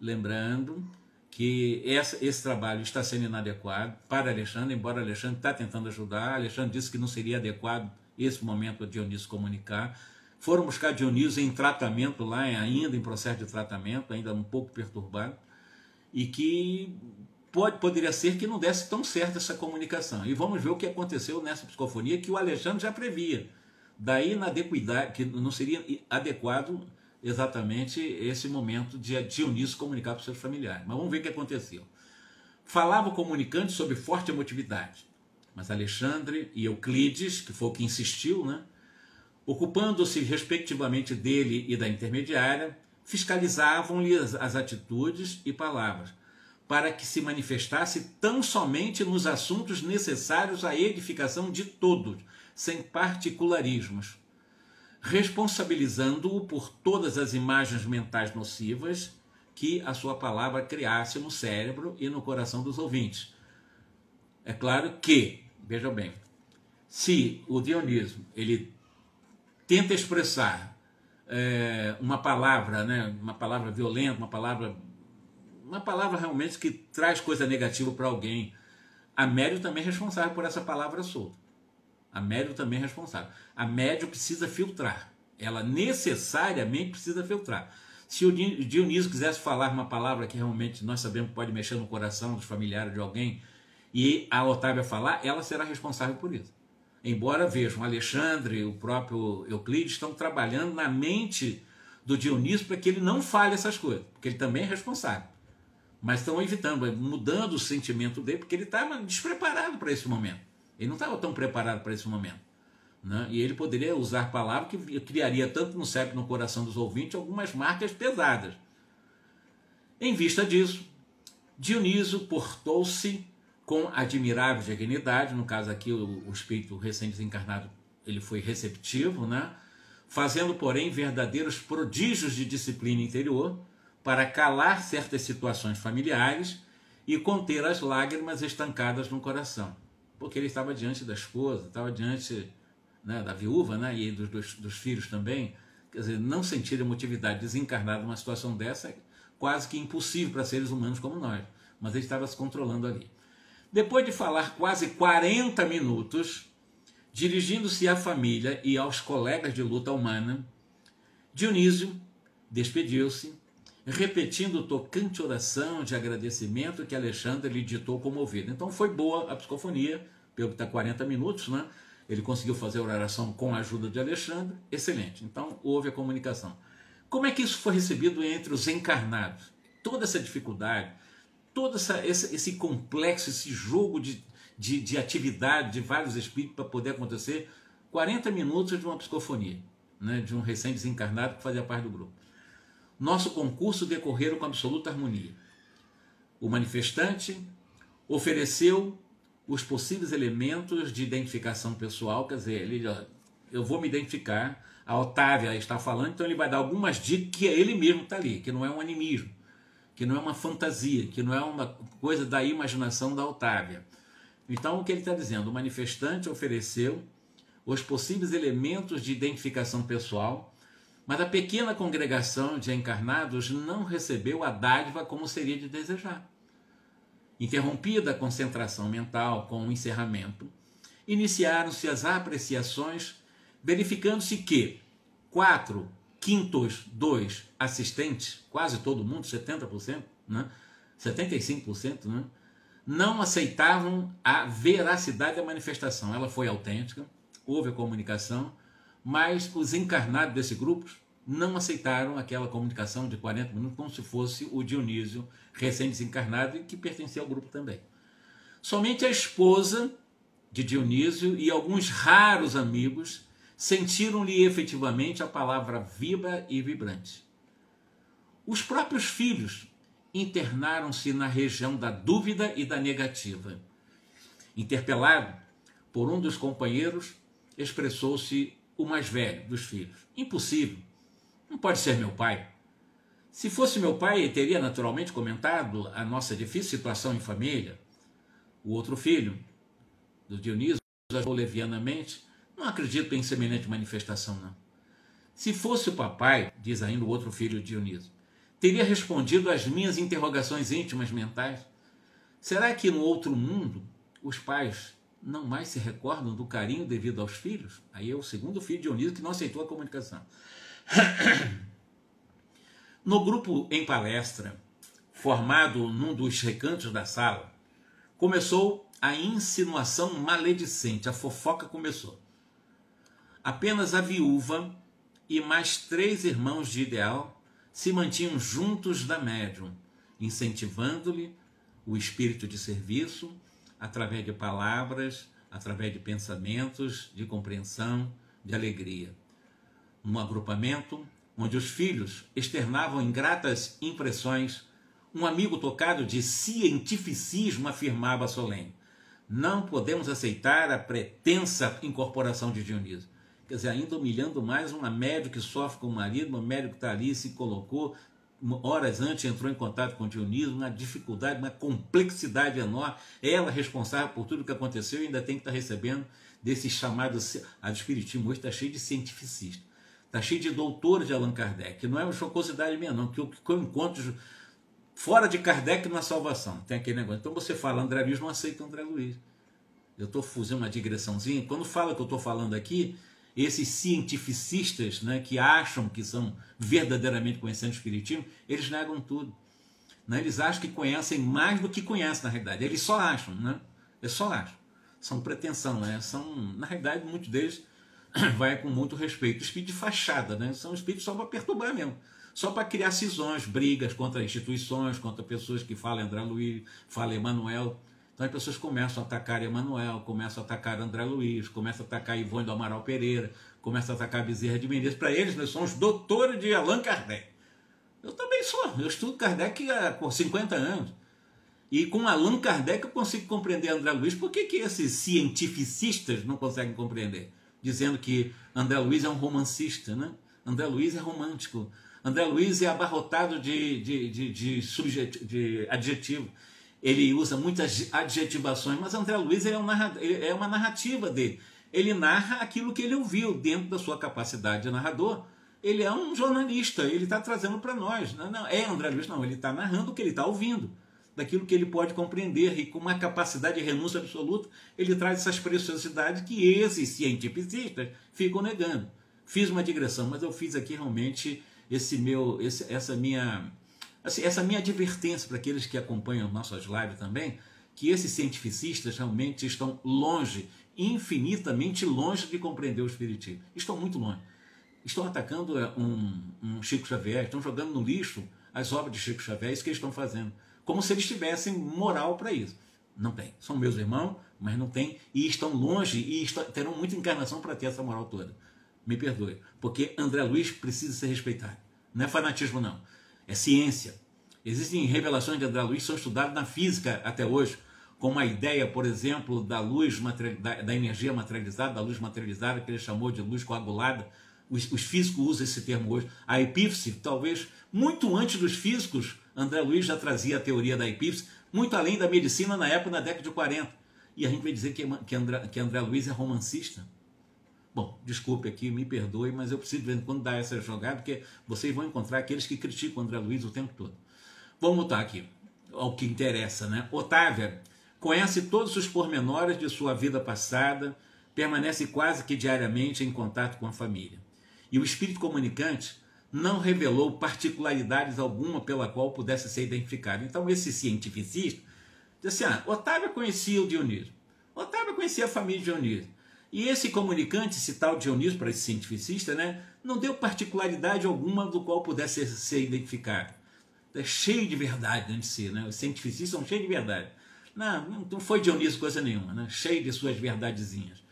lembrando que esse trabalho está sendo inadequado para Alexandre, embora Alexandre está tentando ajudar. Alexandre disse que não seria adequado esse momento a Dionísio comunicar. Foram buscar Dionísio em tratamento lá, ainda em processo de tratamento, ainda um pouco perturbado, e que poderia ser que não desse tão certo essa comunicação. E vamos ver o que aconteceu nessa psicofonia que o Alexandre já previa. Daí inadequidade, que não seria adequado exatamente esse momento de Dionísio comunicar para os seus familiares. Mas vamos ver o que aconteceu. Falava o comunicante sobre forte emotividade, mas Alexandre e Euclides, que foi o que insistiu, né, ocupando-se respectivamente dele e da intermediária, fiscalizavam-lhe as atitudes e palavras, para que se manifestasse tão somente nos assuntos necessários à edificação de todos, sem particularismos, responsabilizando-o por todas as imagens mentais nocivas que a sua palavra criasse no cérebro e no coração dos ouvintes. É claro que, vejam bem, se o Dionísio ele tenta expressar uma palavra, né, uma palavra violenta, uma palavra realmente que traz coisa negativa para alguém, a médium também é responsável por essa palavra solta. A médium também é responsável. A médium precisa filtrar. Ela necessariamente precisa filtrar. Se o Dionísio quisesse falar uma palavra que realmente nós sabemos que pode mexer no coração dos familiares de alguém, e a Otávia falar, ela será responsável por isso. Embora vejam, Alexandre e o próprio Euclides estão trabalhando na mente do Dionísio para que ele não fale essas coisas, porque ele também é responsável. Mas estão evitando, mudando o sentimento dele, porque ele estava despreparado para esse momento. Ele não estava tão preparado para esse momento, né? E ele poderia usar palavras que criaria tanto no cérebro e no coração dos ouvintes algumas marcas pesadas. Em vista disso, Dionísio portou-se com admirável dignidade. No caso aqui, o espírito recém-desencarnado ele foi receptivo, né? Fazendo, porém, verdadeiros prodígios de disciplina interior para calar certas situações familiares e conter as lágrimas estancadas no coração. Porque ele estava diante da esposa, estava diante, né, da viúva, né, e dos filhos também. Quer dizer, não sentir emotividade desencarnada numa situação dessa é quase que impossível para seres humanos como nós. Mas ele estava se controlando ali. Depois de falar quase 40 minutos, dirigindo-se à família e aos colegas de luta humana, Dionísio despediu-se, repetindo tocante oração de agradecimento que Alexandre lhe ditou comovido. Então foi boa a psicofonia, pelo que está 40 minutos, né? Ele conseguiu fazer a oração com a ajuda de Alexandre, excelente. Então houve a comunicação. Como é que isso foi recebido entre os encarnados? Toda essa dificuldade, todo esse complexo, esse jogo de atividade de vários espíritos para poder acontecer, 40 minutos de uma psicofonia, né? De um recém-desencarnado que fazia parte do grupo. Nosso concurso decorreu com absoluta harmonia. O manifestante ofereceu os possíveis elementos de identificação pessoal, quer dizer, eu vou me identificar, a Otávia está falando, então ele vai dar algumas dicas que ele mesmo está ali, que não é um animismo, que não é uma fantasia, que não é uma coisa da imaginação da Otávia. Então o que ele está dizendo? O manifestante ofereceu os possíveis elementos de identificação pessoal, mas a pequena congregação de encarnados não recebeu a dádiva como seria de desejar. Interrompida a concentração mental com o encerramento, iniciaram-se as apreciações, verificando-se que 4/5 dos assistentes, quase todo mundo, 70%, né? 75%, né? Não aceitavam a veracidade da manifestação. Ela foi autêntica, houve a comunicação, mas os encarnados desse grupo não aceitaram aquela comunicação de 40 minutos como se fosse o Dionísio recém-desencarnado e que pertencia ao grupo também. Somente a esposa de Dionísio e alguns raros amigos sentiram-lhe efetivamente a palavra viva e vibrante. Os próprios filhos internaram-se na região da dúvida e da negativa. Interpelado por um dos companheiros, expressou-se o mais velho dos filhos. Impossível, não pode ser meu pai. Se fosse meu pai, ele teria naturalmente comentado a nossa difícil situação em família. O outro filho, do Dionísio, ajudou levianamente: não acredito em semelhante manifestação, não. Se fosse o papai, diz ainda o outro filho de Dionísio, teria respondido às minhas interrogações íntimas mentais. Será que no outro mundo os pais não mais se recordam do carinho devido aos filhos? Aí é o segundo filho de Dionísio que não aceitou a comunicação. No grupo em palestra, formado num dos recantos da sala, começou a insinuação maledicente, a fofoca começou. Apenas a viúva e mais 3 irmãos de ideal se mantinham juntos da médium, incentivando-lhe o espírito de serviço através de palavras, através de pensamentos, de compreensão, de alegria. Um agrupamento onde os filhos externavam ingratas impressões, um amigo tocado de cientificismo afirmava solene: não podemos aceitar a pretensa incorporação de Dionísio. Quer dizer, ainda humilhando mais uma médium que sofre com o marido, uma médium que está ali, se colocou, horas antes entrou em contato com Dionísio, uma dificuldade, uma complexidade enorme, ela responsável por tudo que aconteceu e ainda tem que estar recebendo desse chamado. A do Espiritismo hoje está cheio de cientificistas, está cheio de doutores de Allan Kardec, não é uma jocosidade minha não, que eu encontro fora de Kardec na salvação, tem aquele negócio. Então você fala André Luiz, não aceita André Luiz. Eu estou fazendo uma digressãozinha, quando fala que eu estou falando aqui, esses cientificistas, né, que acham que são verdadeiramente conhecendo o Espiritismo, eles negam tudo. Né? Eles acham que conhecem mais do que conhecem, na realidade. Eles só acham, né? Eles só acham. São pretensão, né? Na realidade, muitos deles vai com muito respeito. Espírito de fachada, né? São espíritos só para perturbar mesmo. Só para criar cisões, brigas contra instituições, contra pessoas que falam André Luiz, falam Emmanuel. Então as pessoas começam a atacar Emmanuel, começam a atacar André Luiz, começam a atacar Ivone do Amaral Pereira, começam a atacar Bezerra de Menezes. Para eles, nós somos doutores de Allan Kardec. Eu também sou. Eu estudo Kardec há 50 anos. E com Allan Kardec eu consigo compreender André Luiz. Por que esses cientificistas não conseguem compreender? Dizendo que André Luiz é um romancista, né? André Luiz é romântico. André Luiz é abarrotado de adjetivo. Ele usa muitas adjetivações, mas André Luiz é uma narrativa dele. Ele narra aquilo que ele ouviu dentro da sua capacidade de narrador. Ele é um jornalista, ele está trazendo para nós. Não é André Luiz, não, ele está narrando o que ele está ouvindo, daquilo que ele pode compreender, e com uma capacidade de renúncia absoluta, ele traz essas preciosidades que esses cientificistas ficam negando. Fiz uma digressão, mas eu fiz aqui realmente essa minha advertência para aqueles que acompanham nossas lives também, que esses cientificistas realmente estão longe, infinitamente longe de compreender o Espiritismo. Estão muito longe. Estão atacando um Chico Xavier, estão jogando no lixo as obras de Chico Xavier, é isso que eles estão fazendo. Como se eles tivessem moral para isso. Não tem. São meus irmãos, mas não tem, e estão longe, e terão muita encarnação para ter essa moral toda. Me perdoe, porque André Luiz precisa ser respeitado. Não é fanatismo, não. É ciência. Existem revelações de André Luiz que são estudadas na física até hoje, como a ideia, por exemplo, da luz, da energia materializada, da luz materializada, que ele chamou de luz coagulada. Os físicos usam esse termo hoje. A epífise, talvez, muito antes dos físicos, André Luiz já trazia a teoria da epífise, muito além da medicina na época, na década de 40. E a gente vai dizer que André Luiz é romancista? Bom, desculpe aqui, me perdoe, mas eu preciso de vez em quando dar essa jogada, porque vocês vão encontrar aqueles que criticam André Luiz o tempo todo. Vamos voltar aqui ao que interessa, né? Otávia conhece todos os pormenores de sua vida passada, permanece quase que diariamente em contato com a família. E o espírito comunicante não revelou particularidades alguma pela qual pudesse ser identificado. Então esse cientificista diz assim, Otávia conhecia o Dionísio, Otávia conhecia a família de Dionísio. E esse comunicante, esse tal Dionísio, para esse cientificista, né, não deu particularidade alguma do qual pudesse ser identificado. É cheio de verdade dentro de si, né? Os cientificistas são cheios de verdade. Não foi Dionísio coisa nenhuma, né? Cheio de suas verdadezinhas.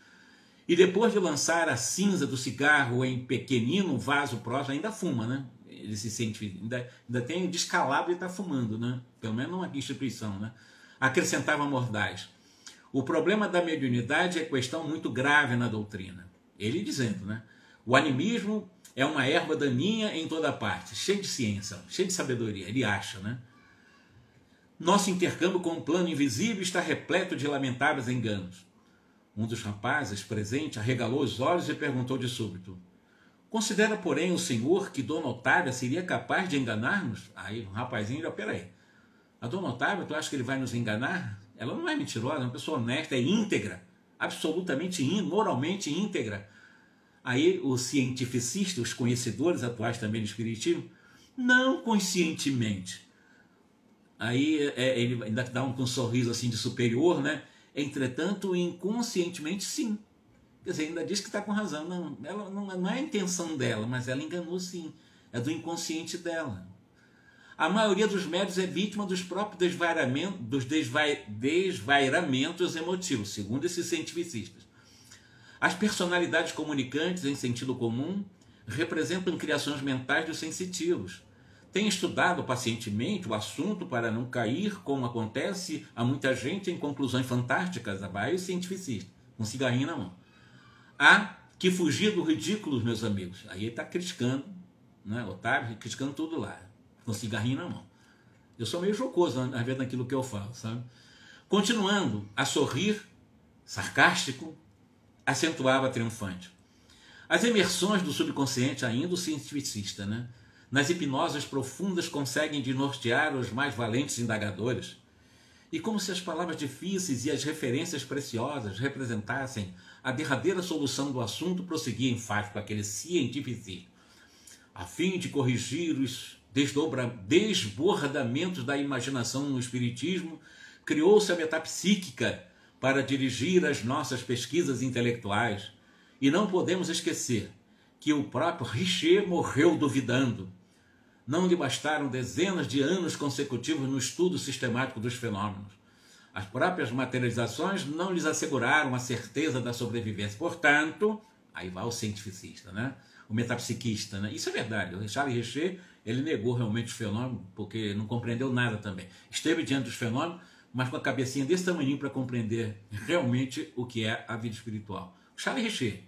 E depois de lançar a cinza do cigarro em pequenino vaso próximo, ainda fuma, né? Ele se sente, ainda tem descalabro e está fumando, né? Pelo menos numa instituição, né? Acrescentava Mordaz: o problema da mediunidade é questão muito grave na doutrina. Ele dizendo, né? O animismo é uma erva daninha em toda parte, cheio de ciência, cheio de sabedoria, ele acha, né? Nosso intercâmbio com o plano invisível está repleto de lamentáveis enganos. Um dos rapazes presente arregalou os olhos e perguntou de súbito: considera, porém, o senhor que Dona Otávia seria capaz de enganar-nos? Aí o rapazinho já, peraí, a Dona Otávia, tu acha que ele vai nos enganar? Ela não é mentirosa, é uma pessoa honesta, é íntegra, absolutamente moralmente íntegra. Aí os cientificistas, os conhecedores atuais também do espiritismo, não conscientemente. Aí ele ainda dá um sorriso assim de superior, né? Entretanto, inconscientemente, sim. Quer dizer, ainda diz que está com razão. Não, ela não é a intenção dela, mas ela enganou sim. É do inconsciente dela. A maioria dos médiuns é vítima dos próprios desvairamentos emotivos, segundo esses cientificistas. As personalidades comunicantes, em sentido comum, representam criações mentais dos sensitivos. Tem estudado pacientemente o assunto para não cair, como acontece a muita gente, em conclusões fantásticas, a vários cientificistas, com cigarrinho na mão. Há que fugir do ridículo, meus amigos. Aí ele está criticando, né? Otávio, criticando tudo lá, com cigarrinho na mão. Eu sou meio jocoso, às vezes, naquilo que eu falo, sabe? Continuando a sorrir, sarcástico, acentuava triunfante. As imersões do subconsciente, ainda o cientificista, né? Nas hipnoses profundas conseguem desnortear os mais valentes indagadores. E como se as palavras difíceis e as referências preciosas representassem a derradeira solução do assunto, prosseguia enfático aquele cientificista. A fim de corrigir os desbordamentos da imaginação no espiritismo, criou-se a metapsíquica para dirigir as nossas pesquisas intelectuais. E não podemos esquecer que o próprio Richer morreu duvidando. Não lhe bastaram dezenas de anos consecutivos no estudo sistemático dos fenômenos. As próprias materializações não lhes asseguraram a certeza da sobrevivência. Portanto, aí vai o cientificista, né? O metapsiquista, né? Isso é verdade. O Charles Richer, ele negou realmente os fenômenos, porque não compreendeu nada também. Esteve diante dos fenômenos, mas com a cabecinha desse tamanhinho para compreender realmente o que é a vida espiritual. O Charles Richer,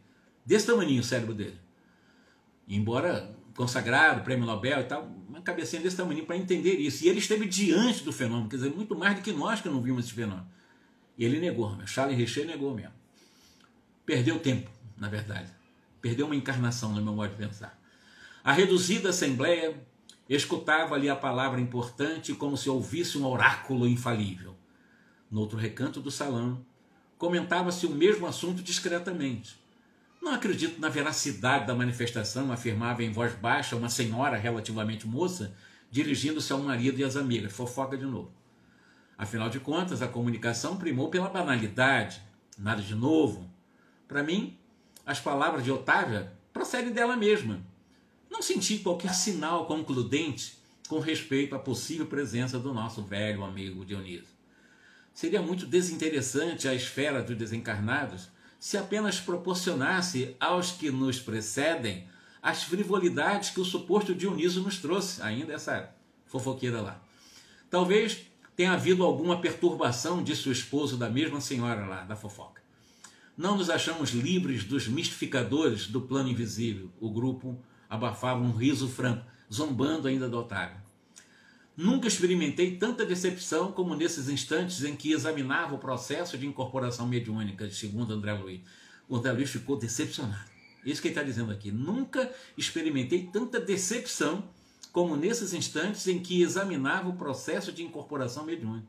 desse tamanhinho o cérebro dele. Embora consagrado, prêmio Nobel e tal, uma cabecinha desse tamanho para entender isso. E ele esteve diante do fenômeno, quer dizer, muito mais do que nós que não vimos esse fenômeno. E ele negou, Charles Richer negou mesmo. Perdeu tempo, na verdade. Perdeu uma encarnação, no meu modo de pensar. A reduzida assembleia escutava ali a palavra importante como se ouvisse um oráculo infalível. No outro recanto do salão, comentava-se o mesmo assunto discretamente. Não acredito na veracidade da manifestação, afirmava em voz baixa uma senhora relativamente moça, dirigindo-se ao marido e às amigas. Fofoca de novo. Afinal de contas, a comunicação primou pela banalidade. Nada de novo. Para mim, as palavras de Otávia procedem dela mesma. Não senti qualquer sinal concludente com respeito à possível presença do nosso velho amigo Dionísio. Seria muito desinteressante a esfera dos desencarnados se apenas proporcionasse aos que nos precedem as frivolidades que o suposto Dionísio nos trouxe, ainda essa fofoqueira lá. Talvez tenha havido alguma perturbação, disse o esposo da mesma senhora lá, da fofoca. Não nos achamos livres dos mistificadores do plano invisível. O grupo abafava um riso franco, zombando ainda do Otávio. Nunca experimentei tanta decepção como nesses instantes em que examinava o processo de incorporação mediúnica, segundo André Luiz. O André Luiz ficou decepcionado. Isso que ele está dizendo aqui. Nunca experimentei tanta decepção como nesses instantes em que examinava o processo de incorporação mediúnica.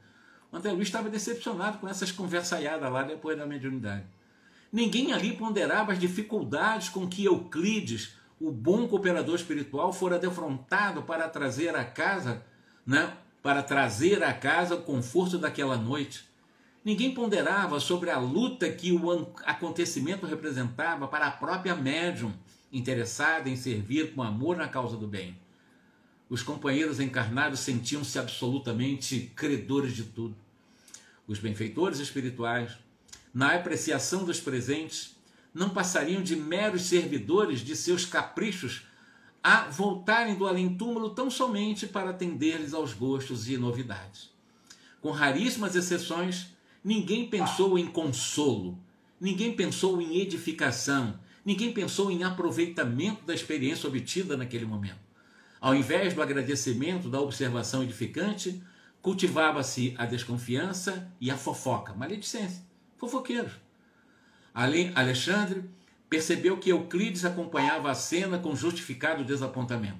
O André Luiz estava decepcionado com essas conversaiadas lá depois da mediunidade. Ninguém ali ponderava as dificuldades com que Euclides, o bom cooperador espiritual, fora defrontado para trazer a casa, para trazer a casa o conforto daquela noite. Ninguém ponderava sobre a luta que o acontecimento representava para a própria médium, interessada em servir com amor na causa do bem. Os companheiros encarnados sentiam-se absolutamente credores de tudo. Os benfeitores espirituais, na apreciação dos presentes, não passariam de meros servidores de seus caprichos a voltarem do além-túmulo tão somente para atender-lhes aos gostos e novidades. Com raríssimas exceções, ninguém pensou em consolo, ninguém pensou em edificação, ninguém pensou em aproveitamento da experiência obtida naquele momento. Ao invés do agradecimento, da observação edificante, cultivava-se a desconfiança e a fofoca, maledicência, fofoqueiros. Alexandre percebeu que Euclides acompanhava a cena com justificado desapontamento,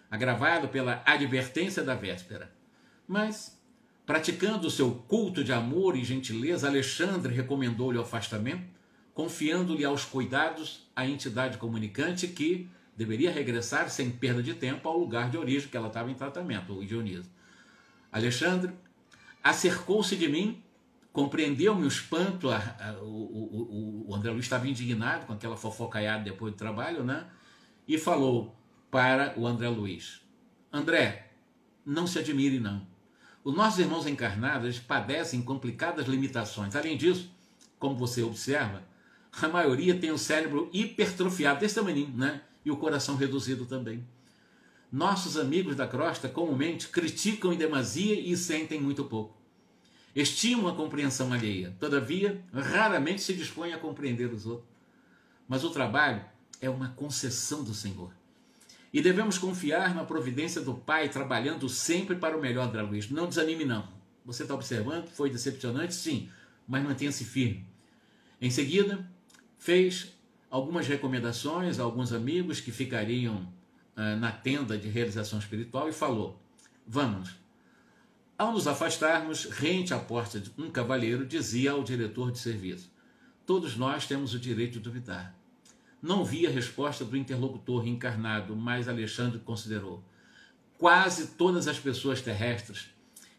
agravado pela advertência da véspera. Mas, praticando o seu culto de amor e gentileza, Alexandre recomendou-lhe o afastamento, confiando-lhe aos cuidados a entidade comunicante que deveria regressar sem perda de tempo ao lugar de origem que ela estava em tratamento, o Dionísio. Alexandre acercou-se de mim, compreendeu-me o espanto, o André Luiz estava indignado com aquela fofocaiada depois do trabalho, né? E falou para o André Luiz: André, não se admire não. Os nossos irmãos encarnados eles padecem complicadas limitações. Além disso, como você observa, a maioria tem o cérebro hipertrofiado, desse tamanho, né? E o coração reduzido também. Nossos amigos da crosta comumente criticam em demasia e sentem muito pouco. Estimam a compreensão alheia, todavia, raramente se dispõem a compreender os outros. Mas o trabalho é uma concessão do Senhor. E devemos confiar na providência do Pai, trabalhando sempre para o melhor, André Luiz. Não desanime, não. Você está observando? Foi decepcionante? Sim, mas mantenha-se firme. Em seguida, fez algumas recomendações a alguns amigos que ficariam na tenda de realização espiritual e falou: vamos. Ao nos afastarmos, rente à porta de um cavalheiro, dizia ao diretor de serviço: todos nós temos o direito de duvidar. Não vi a resposta do interlocutor reencarnado, mas Alexandre considerou: quase todas as pessoas terrestres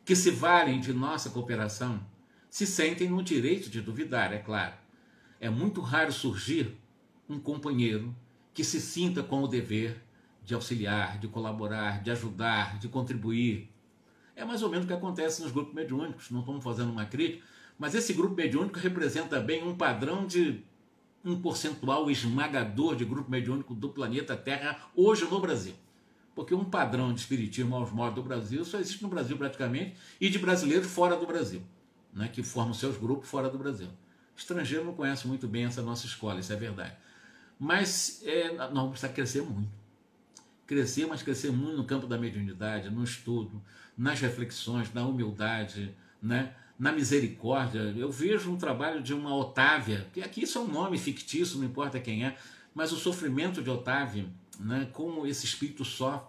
que se valem de nossa cooperação se sentem no direito de duvidar, é claro. É muito raro surgir um companheiro que se sinta com o dever de auxiliar, de colaborar, de ajudar, de contribuir. É mais ou menos o que acontece nos grupos mediúnicos, não estamos fazendo uma crítica, mas esse grupo mediúnico representa bem um padrão de um percentual esmagador de grupo mediúnico do planeta Terra hoje no Brasil. Porque um padrão de espiritismo aos modos do Brasil só existe no Brasil praticamente e de brasileiros fora do Brasil, né, que formam seus grupos fora do Brasil. Estrangeiro não conhece muito bem essa nossa escola, isso é verdade. Mas nós vamos precisar crescer muito. Crescer, mas crescer muito no campo da mediunidade, no estudo, nas reflexões, na humildade, né? Na misericórdia. Eu vejo um trabalho de uma Otávia, que aqui isso é um nome fictício, não importa quem é, mas o sofrimento de Otávia, né? Como esse espírito sofre,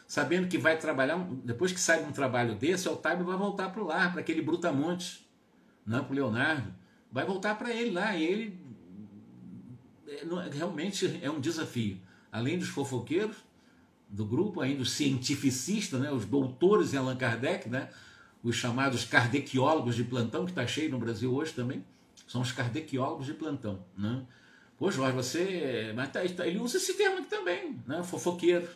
sabendo que vai trabalhar, depois que sai de um trabalho desse, Otávio vai voltar para o lar, para aquele Brutamontes, né? Para o Leonardo, vai voltar para ele lá, e ele realmente é um desafio. Além dos fofoqueiros do grupo, ainda os cientificistas, né, os doutores em Allan Kardec, né, os chamados kardeciólogos de plantão, que está cheio no Brasil hoje também, são os kardeciólogos de plantão. Né? Pô, Jorge, você... Mas ele usa esse termo aqui também, né, fofoqueiros.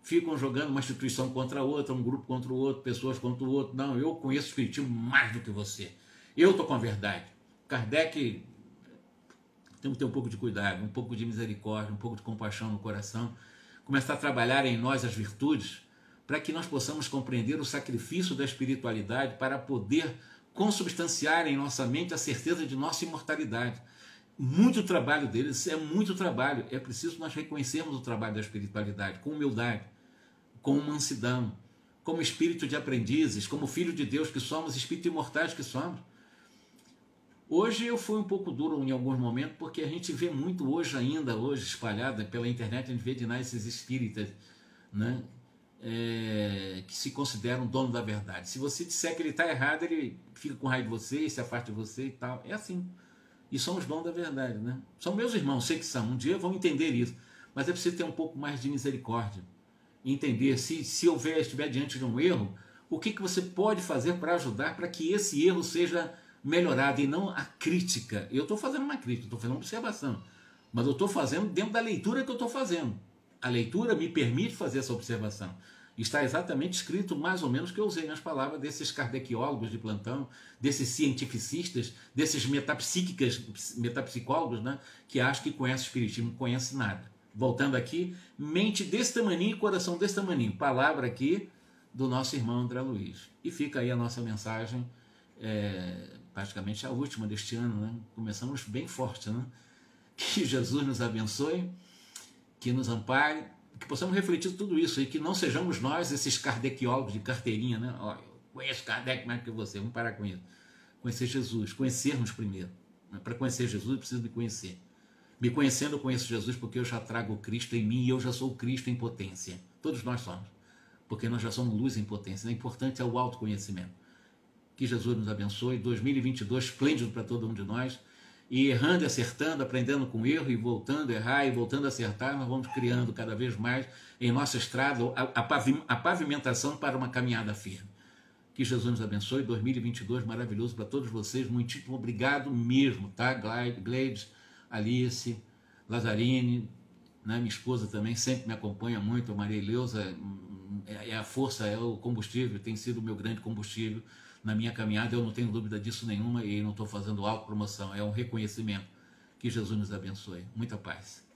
Ficam jogando uma instituição contra a outra, um grupo contra o outro, pessoas contra o outro. Não, eu conheço o espiritismo mais do que você. Eu estou com a verdade. Kardec tem que ter um pouco de cuidado, um pouco de misericórdia, um pouco de compaixão no coração, começar a trabalhar em nós as virtudes, para que nós possamos compreender o sacrifício da espiritualidade para poder consubstanciar em nossa mente a certeza de nossa imortalidade. Muito trabalho deles, é muito trabalho. É preciso nós reconhecermos o trabalho da espiritualidade com humildade, com mansidão, como espírito de aprendizes, como filho de Deus que somos, espírito imortais que somos. Hoje eu fui um pouco duro em alguns momentos, porque a gente vê muito hoje ainda, hoje espalhada pela internet, a gente vê de nós esses espíritas, né, que se consideram dono da verdade. Se você disser que ele está errado, ele fica com raiva de você, se afasta de você e tal. É assim. E são os donos da verdade, né? São meus irmãos, sei que são. Um dia vão entender isso. Mas é preciso ter um pouco mais de misericórdia. Entender, se estiver diante de um erro, o que você pode fazer para ajudar para que esse erro seja melhorado, e não a crítica. Eu estou fazendo uma crítica, estou fazendo uma observação, mas eu estou fazendo dentro da leitura que eu estou fazendo. A leitura me permite fazer essa observação. Está exatamente escrito mais ou menos que eu usei nas palavras desses kardeciólogos de plantão, desses cientificistas, desses metapsicólogos, né, que acham que conhecem o espiritismo, não conhecem nada. Voltando aqui, mente desse tamaninho, coração desse tamaninho. Palavra aqui do nosso irmão André Luiz. E fica aí a nossa mensagem, praticamente a última deste ano, né? Começamos bem forte, né? Que Jesus nos abençoe, que nos ampare, que possamos refletir tudo isso e que não sejamos nós esses kardeciólogos de carteirinha, né? Ó, eu conheço Kardec mais que você, vamos parar com isso. Conhecer Jesus, conhecermos primeiro. Para conhecer Jesus eu preciso me conhecer. Me conhecendo eu conheço Jesus porque eu já trago o Cristo em mim e eu já sou o Cristo em potência. Todos nós somos, porque nós já somos luz em potência. O importante é o autoconhecimento. Que Jesus nos abençoe. 2022 esplêndido para todo um de nós. E errando e acertando, aprendendo com erro e voltando a errar e voltando a acertar, nós vamos criando cada vez mais em nossa estrada a pavimentação para uma caminhada firme. Que Jesus nos abençoe. 2022 maravilhoso para todos vocês. Muitíssimo obrigado mesmo, tá? Gleides, Alice, Lazarine, né? Minha esposa também sempre me acompanha muito. A Maria Eleusa é a força, é o combustível, tem sido o meu grande combustível na minha caminhada. Eu não tenho dúvida disso nenhuma e não estou fazendo autopromoção, é um reconhecimento. Que Jesus nos abençoe. Muita paz.